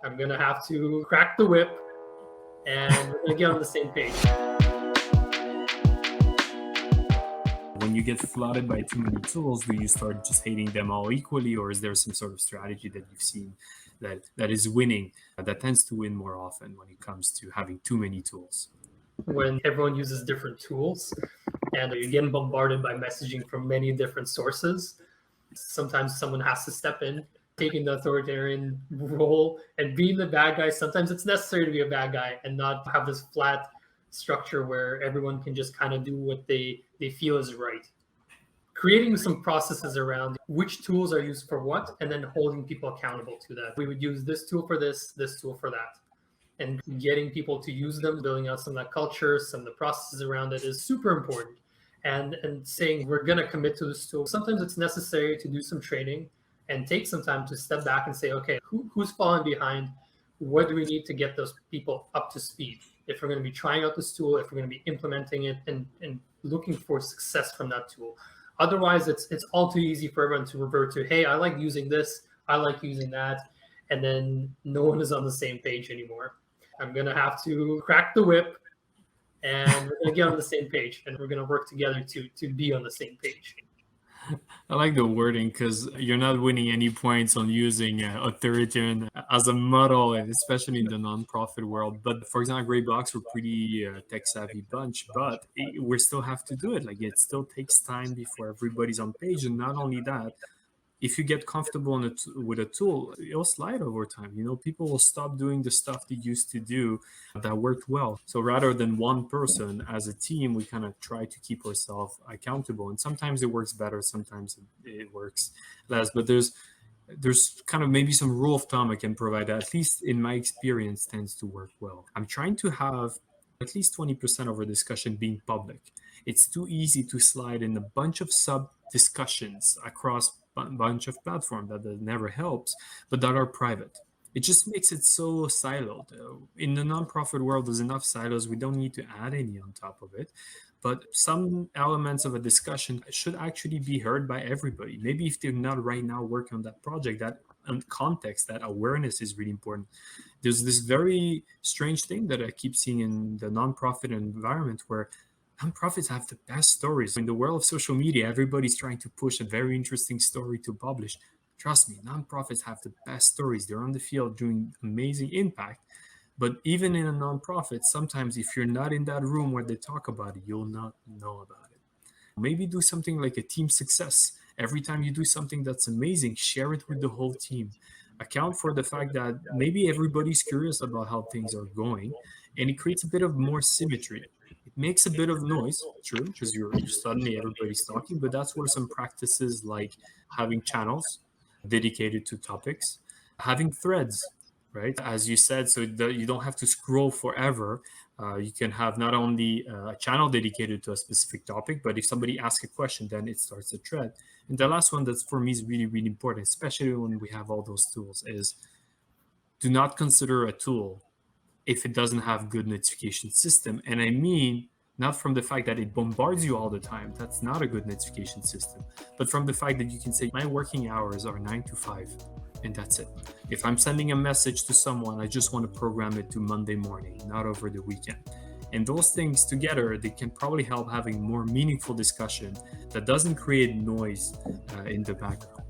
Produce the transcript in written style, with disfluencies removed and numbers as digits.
I'm going to have to crack the whip and we're going to get on the same page. When you get flooded by too many tools, do you start just hating them all equally, or is there some sort of strategy that you've seen that is winning, that tends to win more often when it comes to having too many tools? When everyone uses different tools and you're getting bombarded by messaging from many different sources, sometimes someone has to step in, taking the authoritarian role and being the bad guy. Sometimes it's necessary to be a bad guy and not have this flat structure where everyone can just kind of do what they feel is right. Creating some processes around which tools are used for what, and then holding people accountable to that. We would use this tool for this tool for that. And getting people to use them, building out some of that culture, some of the processes around it is super important. And saying we're going to commit to this tool. Sometimes it's necessary to do some training and take some time to step back and say, okay, who's falling behind? What do we need to get those people up to speed? If we're going to be trying out this tool, if we're going to be implementing it and looking for success from that tool. Otherwise, it's all too easy for everyone to revert to, hey, I like using this, I like using that, and then no one is on the same page anymore. I'm going to have to crack the whip and we're going to get on the same page and we're going to work together to be on the same page. I like the wording because you're not winning any points on using authoritarian as a model, and especially in the nonprofit world. But for example, Grey Box, we're pretty tech-savvy bunch, but we still have to do it. Like, it still takes time before everybody's on page. And not only that, if you get comfortable with a tool, it'll slide over time. You know, people will stop doing the stuff they used to do that worked well. So rather than one person, as a team, we kind of try to keep ourselves accountable. And sometimes it works better, sometimes it works less. But there's kind of maybe some rule of thumb I can provide that, at least in my experience, tends to work well. I'm trying to have at least 20% of our discussion being public. It's too easy to slide in a bunch of sub discussions across a bunch of platforms that never helps, but that are private. It just makes it so siloed. In the nonprofit world, there's enough silos. We don't need to add any on top of it. But some elements of a discussion should actually be heard by everybody. Maybe if they're not right now working on that project, that context, that awareness is really important. There's this very strange thing that I keep seeing in the nonprofit environment where nonprofits have the best stories. In the world of social media, everybody's trying to push a very interesting story to publish. Trust me, nonprofits have the best stories. They're on the field doing amazing impact. But even in a nonprofit, sometimes if you're not in that room where they talk about it, you'll not know about it. Maybe do something like a team success. Every time you do something that's amazing, share it with the whole team. Account for the fact that maybe everybody's curious about how things are going, and it creates a bit of more symmetry. It makes a bit of noise, true, because you're suddenly everybody's talking, but that's where some practices like having channels dedicated to topics, having threads, right? As you said, so that you don't have to scroll forever. You can have not only a channel dedicated to a specific topic, but if somebody asks a question, then it starts a thread. And the last one that's for me is really, really important, especially when we have all those tools, is do not consider a tool if it doesn't have good notification system. And I mean, not from the fact that it bombards you all the time. That's not a good notification system. But from the fact that you can say, my working hours are 9 to 5, and that's it. If I'm sending a message to someone, I just want to program it to Monday morning, not over the weekend. And those things together, they can probably help having more meaningful discussion that doesn't create noise in the background.